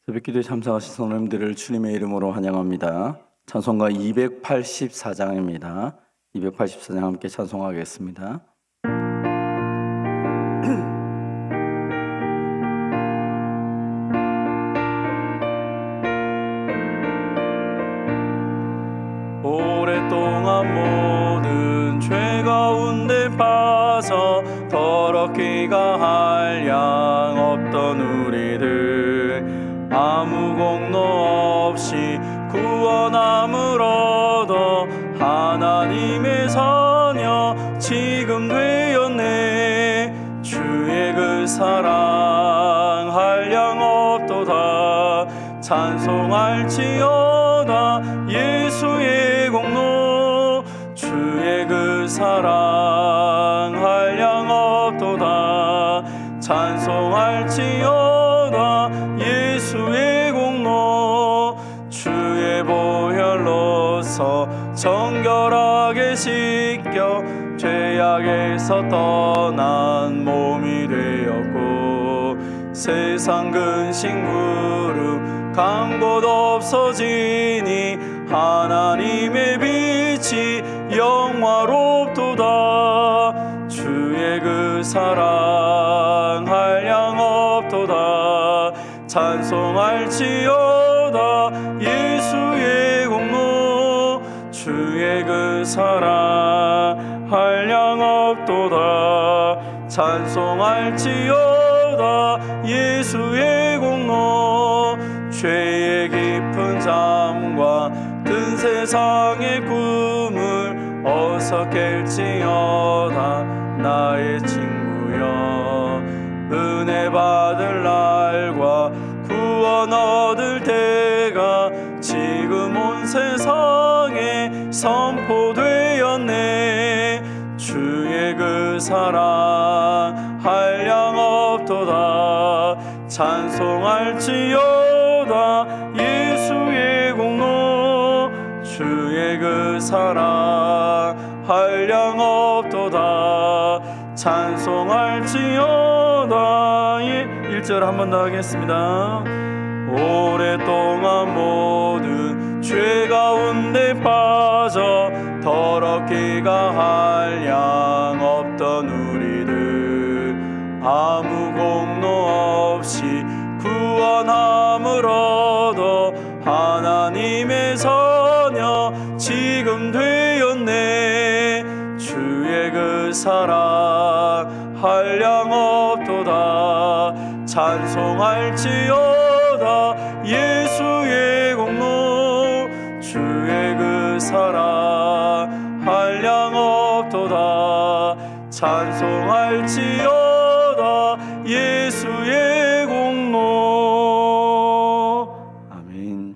새벽기도에 참석하신 성도님들을 주님의 이름으로 환영합니다. 찬송가 284장입니다. 284장 함께 찬송하겠습니다. 오랫동안 모든 죄 가운데 빠져 더럽기가 한량 없던 우리들 아무 공로 없이 구원함을 얻어 하나님의 자녀 지금 되었네. 주의 그 사랑 한량 없도다. 찬송할지어다 예수의 공로. 주의 그 사랑 한량 없도다. 찬송할지어다 예수의 공로. 주의 보혈로서 정결하게 씻겨 죄악에서 떠난 몸이 되었고 세상 근심 구름 간 곳 없어지니 하나님의 빛이 영화롭도다. 주의 그 사랑 한량 없도다. 찬송할지어다 예수의 공로. 주의 그 사랑 한량 없도다. 찬송할지어다 예수의 공로. 죄의 깊은 잠과 든 세상의 꿈을 어서 깰지어다 나의 친구여. 은혜 받을 날과 구원 얻을 때가 지금 온 세상에 선포되었네. 주의 그 사랑 한량 없도다. 찬송할지어다 예수의 공로. 주의 그 사랑 한량 없도다. 찬송할지어다. 1절 한 번 더 하겠습니다. 오랫동안 모든 죄 가운데 빠져 더럽기가 한량 없던 우리들 아무 공로 없이 구원함을 얻어 하나님의 자녀 지금 되었네. 주의 그 사랑 한량 없도다. 찬송할지어다 예수의 공로. 주의 그 사랑 한량 없도다. 찬송할지어다 예수의 공로. 아멘.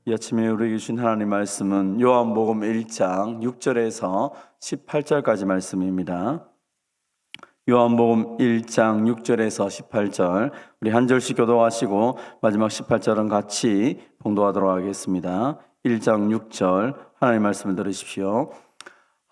이 아침에 우리에게 주신 하나님 말씀은 요한복음 1장 6절에서 18절까지 말씀입니다. 요한복음 1장 6절에서 18절 우리 한 절씩 교도하시고 마지막 18절은 같이 봉독하도록 하겠습니다. 1장 6절 하나님 말씀을 들으십시오.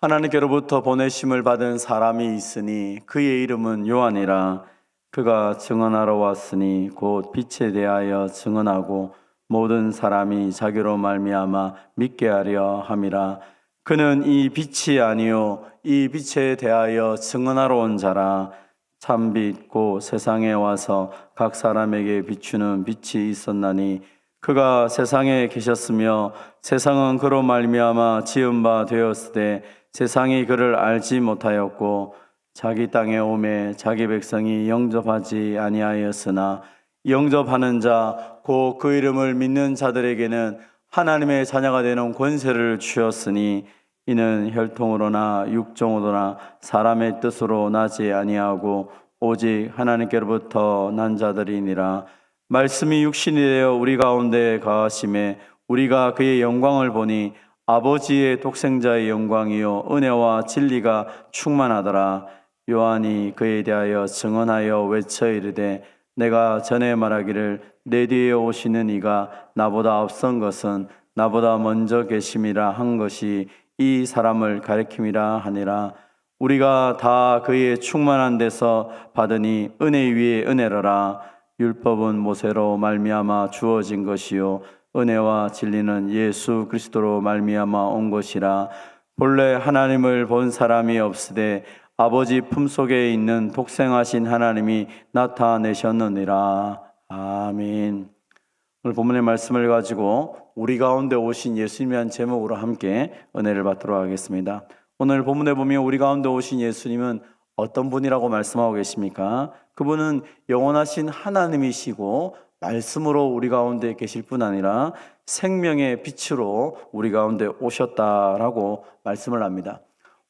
하나님께로부터 보내심을 받은 사람이 있으니 그의 이름은 요한이라. 그가 증언하러 왔으니 곧 빛에 대하여 증언하고 모든 사람이 자기로 말미암아 믿게 하려 함이라. 그는 이 빛이 아니요 이 빛에 대하여 증언하러 온 자라. 참빛 곧 세상에 와서 각 사람에게 비추는 빛이 있었나니 그가 세상에 계셨으며 세상은 그로 말미암아 지은 바 되었으되 세상이 그를 알지 못하였고 자기 땅에 오매 자기 백성이 영접하지 아니하였으나 영접하는 자 곧 그 이름을 믿는 자들에게는 하나님의 자녀가 되는 권세를 주었으니 이는 혈통으로나 육정으로나 사람의 뜻으로 나지 아니하고 오직 하나님께로부터 난 자들이니라. 말씀이 육신이 되어 우리 가운데 거하심에 우리가 그의 영광을 보니 아버지의 독생자의 영광이요 은혜와 진리가 충만하더라. 요한이 그에 대하여 증언하여 외쳐 이르되 내가 전에 말하기를 내 뒤에 오시는 이가 나보다 앞선 것은 나보다 먼저 계심이라 한 것이 이 사람을 가리킴이라 하니라. 우리가 다 그의 충만한 데서 받으니 은혜 위에 은혜로라. 율법은 모세로 말미암아 주어진 것이요 은혜와 진리는 예수 그리스도로 말미암아 온 것이라. 본래 하나님을 본 사람이 없으되 아버지 품속에 있는 독생하신 하나님이 나타내셨느니라. 아멘. 오늘 본문의 말씀을 가지고 우리 가운데 오신 예수님이라는 제목으로 함께 은혜를 받도록 하겠습니다. 오늘 본문에 보면 우리 가운데 오신 예수님은 어떤 분이라고 말씀하고 계십니까? 그분은 영원하신 하나님이시고 말씀으로 우리 가운데 계실 뿐 아니라 생명의 빛으로 우리 가운데 오셨다라고 말씀을 합니다.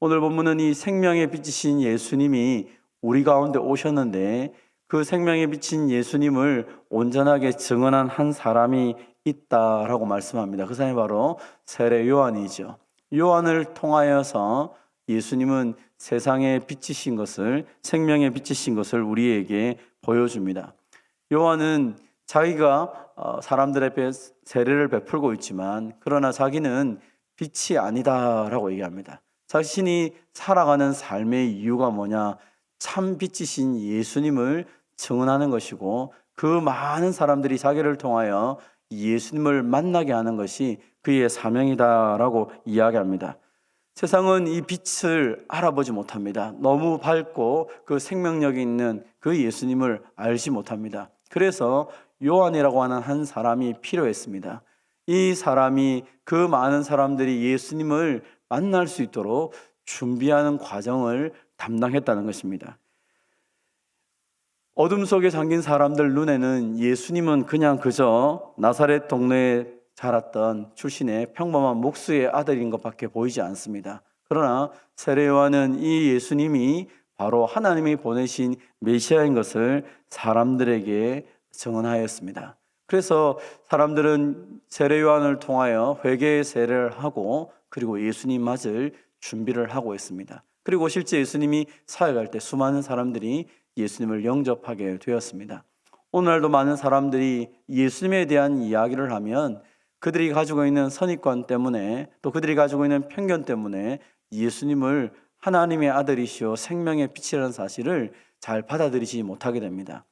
오늘 본문은 이 생명의 빛이신 예수님이 우리 가운데 오셨는데 그 생명의 빛인 예수님을 온전하게 증언한 한 사람이 있다라고 말씀합니다. 그 사람이 바로 세례 요한이죠. 요한을 통하여서 예수님은 세상의 빛이신 것을, 생명의 빛이신 것을 우리에게 보여줍니다. 요한은 자기가 사람들의 세례를 베풀고 있지만 그러나 자기는 빛이 아니다라고 얘기합니다. 자신이 살아가는 삶의 이유가 뭐냐? 참 빛이신 예수님을 증언하는 것이고 그 많은 사람들이 자기를 통하여 예수님을 만나게 하는 것이 그의 사명이다라고 이야기합니다. 세상은 이 빛을 알아보지 못합니다. 너무 밝고 그 생명력이 있는 그 예수님을 알지 못합니다. 그래서 요한이라고 하는 한 사람이 필요했습니다. 이 사람이 그 많은 사람들이 예수님을 만날 수 있도록 준비하는 과정을 담당했다는 것입니다. 어둠 속에 잠긴 사람들 눈에는 예수님은 그냥 그저 나사렛 동네에 자랐던 출신의 평범한 목수의 아들인 것밖에 보이지 않습니다. 그러나 세례 요한은 이 예수님이 바로 하나님이 보내신 메시아인 것을 사람들에게 증언하였습니다. 그래서 사람들은 세례 요한을 통하여 회개의 세례를 하고 그리고 예수님 맞을 준비를 하고 있습니다. 그리고 실제 예수님이 사역할 때 수많은 사람들이 예수님을 영접하게 되었습니다. 오늘날도 많은 사람들이 예수님에 대한 이야기를 하면 그들이 가지고 있는 선입관 때문에 또 그들이 가지고 있는 편견 때문에 예수님을 하나님의 아들이시오 생명의 빛이라는 사실을 잘 받아들이지 못하게 됩니다.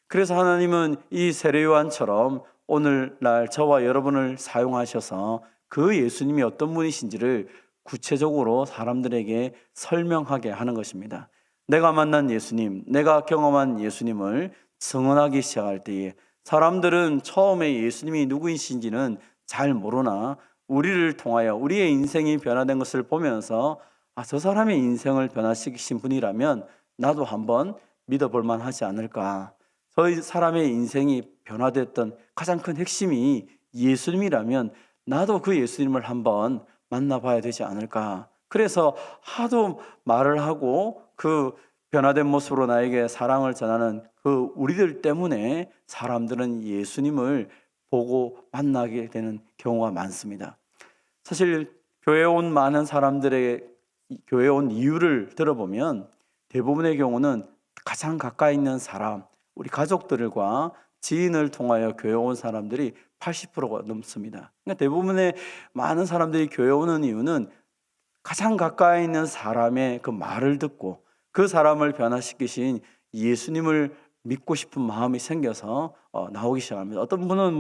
그래서 하나님은 이 세례 요한처럼 오늘날 저와 여러분을 사용하셔서 그 예수님이 어떤 분이신지를 구체적으로 사람들에게 설명하게 하는 것입니다. 내가 만난 예수님, 내가 경험한 예수님을 증언하기 시작할 때에 사람들은 처음에 예수님이 누구이신지는 잘 모르나 우리를 통하여 우리의 인생이 변화된 것을 보면서 저 사람의 인생을 변화시키신 분이라면 나도 한번 믿어볼 만하지 않을까. 저 사람의 인생이 변화됐던 가장 큰 핵심이 예수님이라면 나도 그 예수님을 한번 만나봐야 되지 않을까. 그래서 하도 말을 하고 그 변화된 모습으로 나에게 사랑을 전하는 그 우리들 때문에 사람들은 예수님을 보고 만나게 되는 경우가 많습니다. 사실 교회에 온 많은 사람들의 교회에 온 이유를 들어보면 대부분의 경우는 가장 가까이 있는 사람, 우리 가족들과 지인을 통하여 교회에 온 사람들이 80%가 넘습니다. 그러니까 대부분의 많은 사람들이 교회에 오는 이유는 가장 가까이 있는 사람의 그 말을 듣고 그 사람을 변화시키신 예수님을 믿고 싶은 마음이 생겨서 나오기 시작합니다. 어떤 분은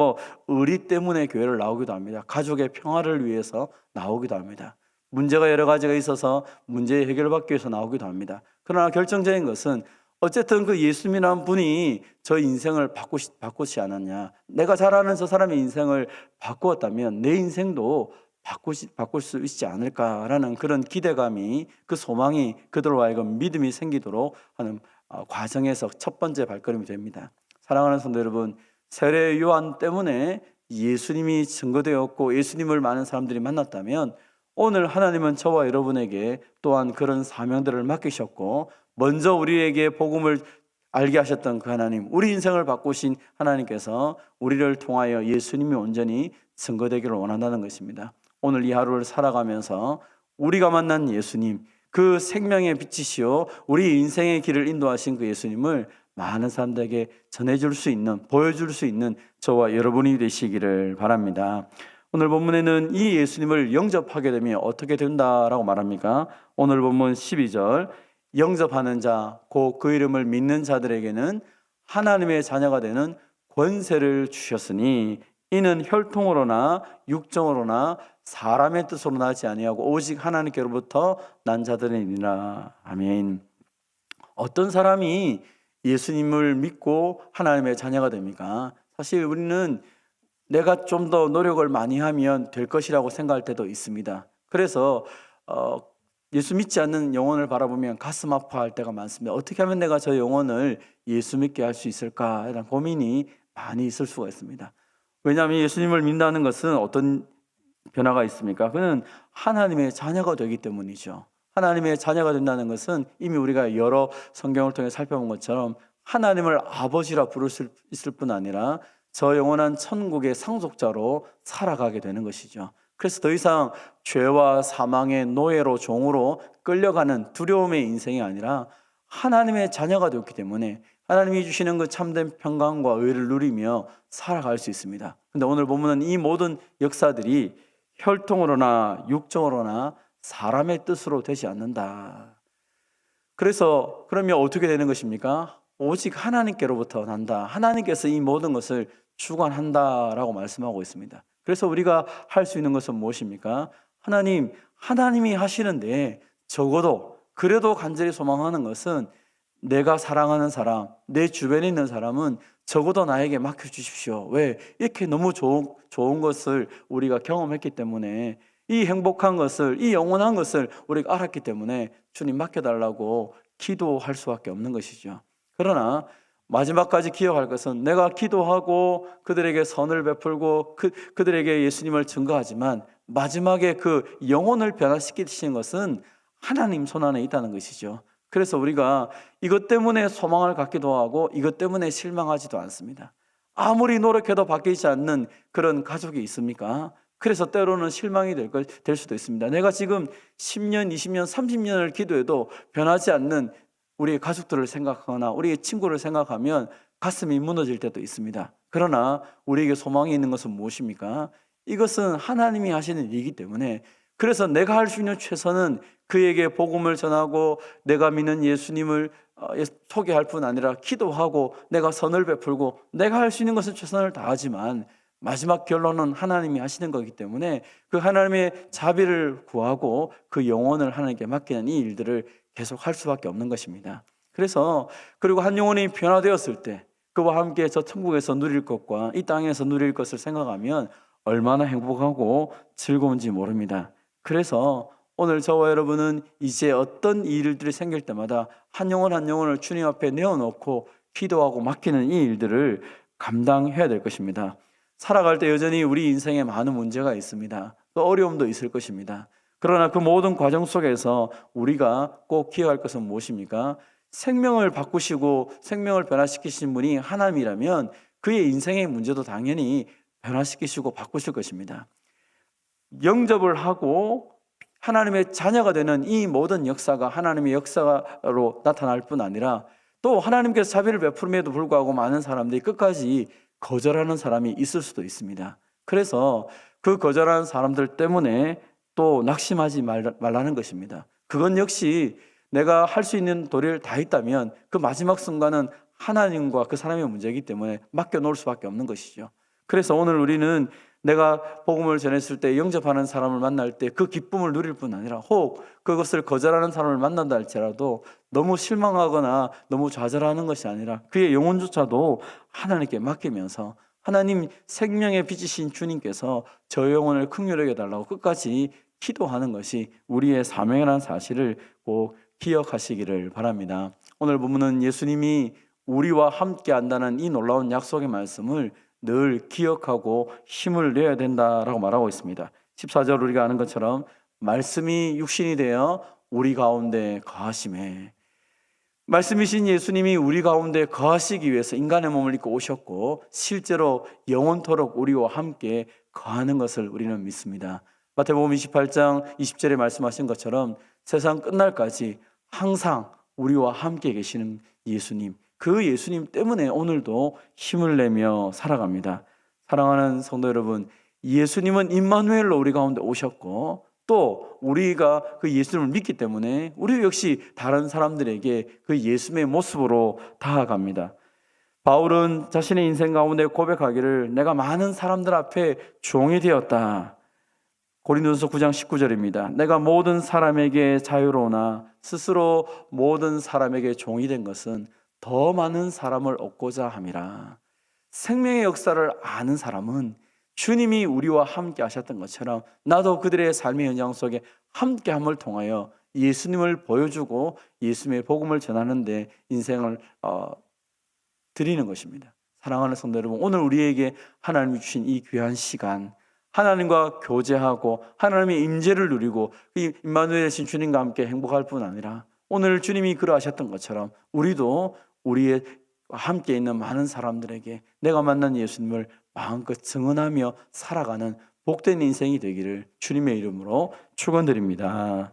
의리 때문에 교회를 나오기도 합니다. 가족의 평화를 위해서 나오기도 합니다. 문제가 여러 가지가 있어서 문제 해결받기 위해서 나오기도 합니다. 그러나 결정적인 것은 어쨌든 그 예수님이라는 분이 저 인생을 바꾸지 않았냐. 내가 잘 아는 저 사람의 인생을 바꾸었다면 내 인생도 바꿀 수 있지 않을까라는 그런 기대감이 그 소망이 그들로 하여금 믿음이 생기도록 하는 과정에서 첫 번째 발걸음이 됩니다. 사랑하는 성도 여러분, 세례 요한 때문에 예수님이 증거되었고 예수님을 많은 사람들이 만났다면 오늘 하나님은 저와 여러분에게 또한 그런 사명들을 맡기셨고 먼저 우리에게 복음을 알게 하셨던 그 하나님, 우리 인생을 바꾸신 하나님께서 우리를 통하여 예수님이 온전히 증거되기를 원한다는 것입니다. 오늘 이 하루를 살아가면서 우리가 만난 예수님, 그 생명의 빛이시오 우리 인생의 길을 인도하신 그 예수님을 많은 사람들에게 전해줄 수 있는, 보여줄 수 있는 저와 여러분이 되시기를 바랍니다. 오늘 본문에는 이 예수님을 영접하게 되면 어떻게 된다라고 말합니까? 오늘 본문 12절 영접하는 자, 곧 그 이름을 믿는 자들에게는 하나님의 자녀가 되는 권세를 주셨으니 이는 혈통으로나 육정으로나 사람의 뜻으로 나지 아니하고 오직 하나님께로부터 난 자들이니라. 아멘. 어떤 사람이 예수님을 믿고 하나님의 자녀가 됩니까? 사실 우리는 내가 좀 더 노력을 많이 하면 될 것이라고 생각할 때도 있습니다. 그래서 예수 믿지 않는 영혼을 바라보면 가슴 아파할 때가 많습니다. 어떻게 하면 내가 저 영혼을 예수 믿게 할 수 있을까? 이런 고민이 많이 있을 수가 있습니다. 왜냐하면 예수님을 믿는다는 것은 어떤 변화가 있습니까? 그는 하나님의 자녀가 되기 때문이죠. 하나님의 자녀가 된다는 것은 이미 우리가 여러 성경을 통해 살펴본 것처럼 하나님을 아버지라 부를 수 있을 뿐 아니라 저 영원한 천국의 상속자로 살아가게 되는 것이죠. 그래서 더 이상 죄와 사망의 노예로 종으로 끌려가는 두려움의 인생이 아니라 하나님의 자녀가 되었기 때문에 하나님이 주시는 그 참된 평강과 의를 누리며 살아갈 수 있습니다. 근데 오늘 보면은 이 모든 역사들이 혈통으로나 육정으로나 사람의 뜻으로 되지 않는다. 그래서 그러면 어떻게 되는 것입니까? 오직 하나님께로부터 난다. 하나님께서 이 모든 것을 주관한다라고 말씀하고 있습니다. 그래서 우리가 할 수 있는 것은 무엇입니까? 하나님이 하시는데 적어도 그래도 간절히 소망하는 것은 내가 사랑하는 사람, 내 주변에 있는 사람은 적어도 나에게 맡겨주십시오. 왜? 이렇게 너무 좋은 것을 우리가 경험했기 때문에, 이 행복한 것을, 이 영원한 것을 우리가 알았기 때문에 주님 맡겨달라고 기도할 수밖에 없는 것이죠. 그러나 마지막까지 기억할 것은 내가 기도하고 그들에게 선을 베풀고 그들에게 예수님을 증거하지만 마지막에 그 영혼을 변화시키시는 것은 하나님 손안에 있다는 것이죠. 그래서 우리가 이것 때문에 소망을 갖기도 하고 이것 때문에 실망하지도 않습니다. 아무리 노력해도 바뀌지 않는 그런 가족이 있습니까? 그래서 때로는 실망이 될 수도 있습니다. 내가 지금 10년, 20년, 30년을 기도해도 변하지 않는 우리의 가족들을 생각하거나 우리의 친구를 생각하면 가슴이 무너질 때도 있습니다. 그러나 우리에게 소망이 있는 것은 무엇입니까? 이것은 하나님이 하시는 일이기 때문에, 그래서 내가 할 수 있는 최선은 그에게 복음을 전하고 내가 믿는 예수님을 소개할 뿐 아니라 기도하고 내가 선을 베풀고 내가 할 수 있는 것은 최선을 다하지만 마지막 결론은 하나님이 하시는 거기 때문에 그 하나님의 자비를 구하고 그 영혼을 하나님께 맡기는 이 일들을 계속 할 수밖에 없는 것입니다. 그래서 그리고 한 영혼이 변화되었을 때 그와 함께 저 천국에서 누릴 것과 이 땅에서 누릴 것을 생각하면 얼마나 행복하고 즐거운지 모릅니다. 그래서 오늘 저와 여러분은 이제 어떤 일들이 생길 때마다 한 영혼 한 영혼을 주님 앞에 내어놓고 기도하고 맡기는 이 일들을 감당해야 될 것입니다. 살아갈 때 여전히 우리 인생에 많은 문제가 있습니다. 또 어려움도 있을 것입니다. 그러나 그 모든 과정 속에서 우리가 꼭 기억할 것은 무엇입니까? 생명을 바꾸시고 생명을 변화시키신 분이 하나님이라면 그의 인생의 문제도 당연히 변화시키시고 바꾸실 것입니다. 영접을 하고 하나님의 자녀가 되는 이 모든 역사가 하나님의 역사로 나타날 뿐 아니라 또 하나님께서 자비를 베풀음에도 불구하고 많은 사람들이 끝까지 거절하는 사람이 있을 수도 있습니다. 그래서 그 거절하는 사람들 때문에 또 낙심하지 말라는 것입니다. 그건 역시 내가 할 수 있는 도리를 다 했다면 그 마지막 순간은 하나님과 그 사람의 문제이기 때문에 맡겨놓을 수밖에 없는 것이죠. 그래서 오늘 우리는 내가 복음을 전했을 때 영접하는 사람을 만날 때 그 기쁨을 누릴 뿐 아니라 혹 그것을 거절하는 사람을 만난다 할지라도 너무 실망하거나 너무 좌절하는 것이 아니라 그의 영혼조차도 하나님께 맡기면서 하나님 생명의 빛이신 주님께서 저 영혼을 긍휼히 여겨달라고 끝까지 기도하는 것이 우리의 사명이라는 사실을 꼭 기억하시기를 바랍니다. 오늘 본문은 예수님이 우리와 함께 한다는 이 놀라운 약속의 말씀을 늘 기억하고 힘을 내야 된다라고 말하고 있습니다. 14절 우리가 아는 것처럼 말씀이 육신이 되어 우리 가운데 거하심에, 말씀이신 예수님이 우리 가운데 거하시기 위해서 인간의 몸을 입고 오셨고 실제로 영원토록 우리와 함께 거하는 것을 우리는 믿습니다. 마태복음 28장 20절에 말씀하신 것처럼 세상 끝날까지 항상 우리와 함께 계시는 예수님, 그 예수님 때문에 오늘도 힘을 내며 살아갑니다. 사랑하는 성도 여러분, 예수님은 임마누엘로 우리 가운데 오셨고 또 우리가 그 예수님을 믿기 때문에 우리 역시 다른 사람들에게 그 예수님의 모습으로 다가갑니다. 바울은 자신의 인생 가운데 고백하기를 내가 많은 사람들 앞에 종이 되었다. 고린도전서 9장 19절입니다. 내가 모든 사람에게 자유로우나 스스로 모든 사람에게 종이 된 것은 더 많은 사람을 얻고자 함이라. 생명의 역사를 아는 사람은 주님이 우리와 함께 하셨던 것처럼 나도 그들의 삶의 현장 속에 함께함을 통하여 예수님을 보여주고 예수님의 복음을 전하는데 인생을 드리는 것입니다. 사랑하는 성도 여러분, 오늘 우리에게 하나님이 주신 이 귀한 시간, 하나님과 교제하고 하나님의 임재를 누리고 이 임마누엘 되신 주님과 함께 행복할 뿐 아니라 오늘 주님이 그러하셨던 것처럼 우리도 우리의 함께 있는 많은 사람들에게 내가 만난 예수님을 마음껏 증언하며 살아가는 복된 인생이 되기를 주님의 이름으로 축원드립니다.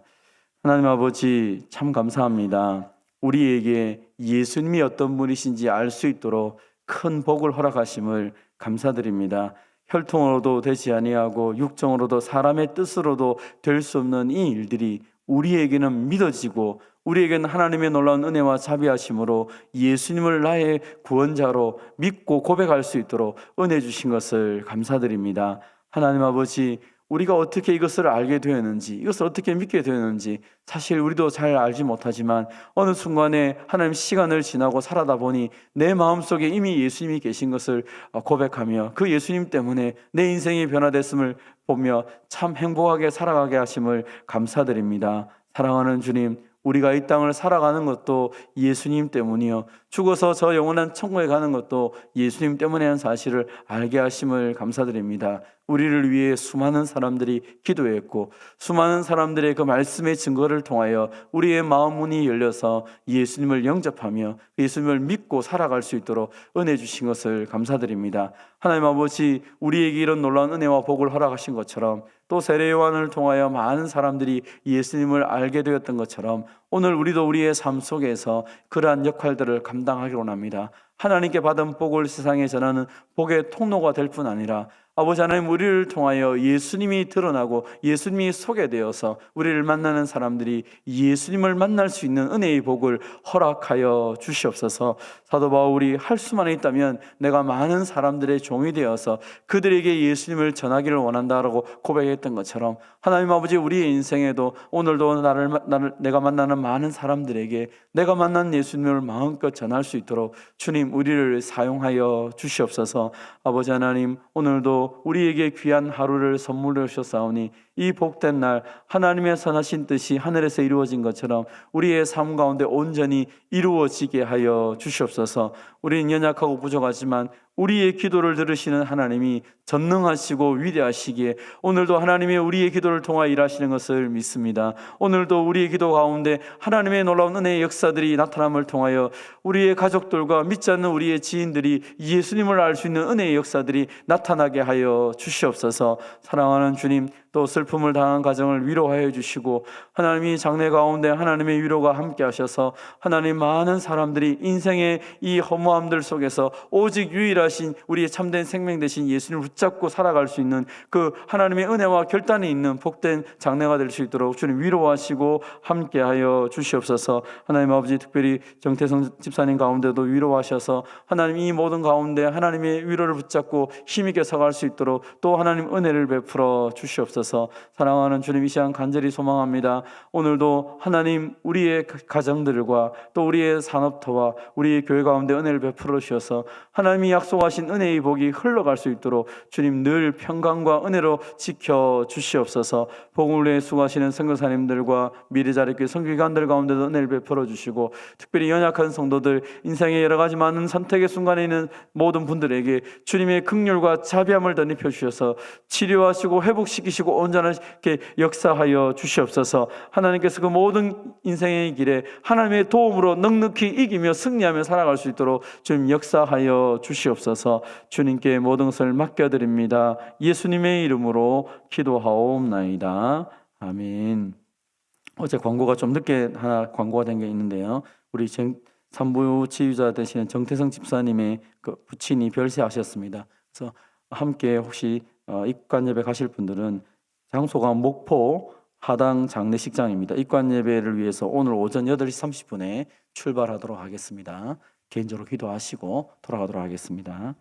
하나님 아버지 참 감사합니다. 우리에게 예수님이 어떤 분이신지 알 수 있도록 큰 복을 허락하심을 감사드립니다. 혈통으로도 되지 아니하고 육정으로도 사람의 뜻으로도 될 수 없는 이 일들이 우리에게는 믿어지고 우리에게는 하나님의 놀라운 은혜와 자비하심으로 예수님을 나의 구원자로 믿고 고백할 수 있도록 은혜 주신 것을 감사드립니다. 하나님 아버지, 우리가 어떻게 이것을 알게 되었는지, 이것을 어떻게 믿게 되었는지 사실 우리도 잘 알지 못하지만 어느 순간에 하나님 시간을 지나고 살아다 보니 내 마음속에 이미 예수님이 계신 것을 고백하며 그 예수님 때문에 내 인생이 변화됐음을 보며 참 행복하게 살아가게 하심을 감사드립니다. 사랑하는 주님, 우리가 이 땅을 살아가는 것도 예수님 때문이요, 죽어서 저 영원한 천국에 가는 것도 예수님 때문이라는 사실을 알게 하심을 감사드립니다. 우리를 위해 수많은 사람들이 기도했고 수많은 사람들의 그 말씀의 증거를 통하여 우리의 마음 문이 열려서 예수님을 영접하며 예수님을 믿고 살아갈 수 있도록 은혜 주신 것을 감사드립니다. 하나님 아버지, 우리에게 이런 놀라운 은혜와 복을 허락하신 것처럼 또 세례 요한을 통하여 많은 사람들이 예수님을 알게 되었던 것처럼 오늘 우리도 우리의 삶 속에서 그러한 역할들을 감당하기로 합니다. 하나님께 받은 복을 세상에 전하는 복의 통로가 될 뿐 아니라 아버지 하나님, 우리를 통하여 예수님이 드러나고 예수님이 소개되어서 우리를 만나는 사람들이 예수님을 만날 수 있는 은혜의 복을 허락하여 주시옵소서. 사도 바울이 할 수만 있다면 내가 많은 사람들의 종이 되어서 그들에게 예수님을 전하기를 원한다라고 고백했던 것처럼 하나님 아버지, 우리의 인생에도 오늘도 내가 만나는 많은 사람들에게 내가 만난 예수님을 마음껏 전할 수 있도록 주님 우리를 사용하여 주시옵소서. 아버지 하나님, 오늘도 우리에게 귀한 하루를 선물로 주셨사오니 이 복된 날 하나님의 선하신 뜻이 하늘에서 이루어진 것처럼 우리의 삶 가운데 온전히 이루어지게 하여 주시옵소서. 우리는 연약하고 부족하지만 우리의 기도를 들으시는 하나님이 전능하시고 위대하시기에 오늘도 하나님이 우리의 기도를 통하여 일하시는 것을 믿습니다. 오늘도 우리의 기도 가운데 하나님의 놀라운 은혜의 역사들이 나타남을 통하여 우리의 가족들과 믿지 않는 우리의 지인들이 예수님을 알 수 있는 은혜의 역사들이 나타나게 하여 주시옵소서. 사랑하는 주님, 또 슬픔을 당한 가정을 위로하여 주시고 하나님이 장래 가운데 하나님의 위로가 함께 하셔서 하나님 많은 사람들이 인생의 이 허무함들 속에서 오직 유일하신 우리의 참된 생명 되신 예수님을 붙잡고 살아갈 수 있는 그 하나님의 은혜와 결단이 있는 복된 장래가 될 수 있도록 주님 위로하시고 함께하여 주시옵소서. 하나님 아버지, 특별히 정태성 집사님 가운데도 위로하셔서 하나님 이 모든 가운데 하나님의 위로를 붙잡고 힘있게 서갈 수 있도록 또 하나님 은혜를 베풀어 주시옵소서. 사랑하는 주님, 이 시간 간절히 소망합니다. 오늘도 하나님 우리의 가정들과 또 우리의 산업터와 우리의 교회 가운데 은혜를 베풀어 주셔서 하나님이 약속하신 은혜의 복이 흘러갈 수 있도록 주님 늘 평강과 은혜로 지켜 주시옵소서. 복음을 위해 수고하시는 선교사님들과 미래자립교회 선교기관들 가운데도 은혜를 베풀어 주시고 특별히 연약한 성도들, 인생의 여러 가지 많은 선택의 순간에 있는 모든 분들에게 주님의 긍휼과 자비함을 덧입혀 주셔서 치료하시고 회복시키시고 온전하게 역사하여 주시옵소서. 하나님께서 그 모든 인생의 길에 하나님의 도움으로 넉넉히 이기며 승리하며 살아갈 수 있도록 주님 역사하여 주시옵소서. 주님께 모든 것을 맡겨드립니다. 예수님의 이름으로 기도하옵나이다. 아멘. 어제 광고가 좀 늦게 하나 광고가 된 게 있는데요. 우리 산부 치유자 되시는 정태성 집사님의 그 부친이 별세하셨습니다. 그래서 함께 혹시 입관 예배 가실 분들은 장소가 목포 하당 장례식장입니다. 입관 예배를 위해서 오늘 오전 8시 30분에 출발하도록 하겠습니다. 개인적으로 기도하시고 돌아가도록 하겠습니다.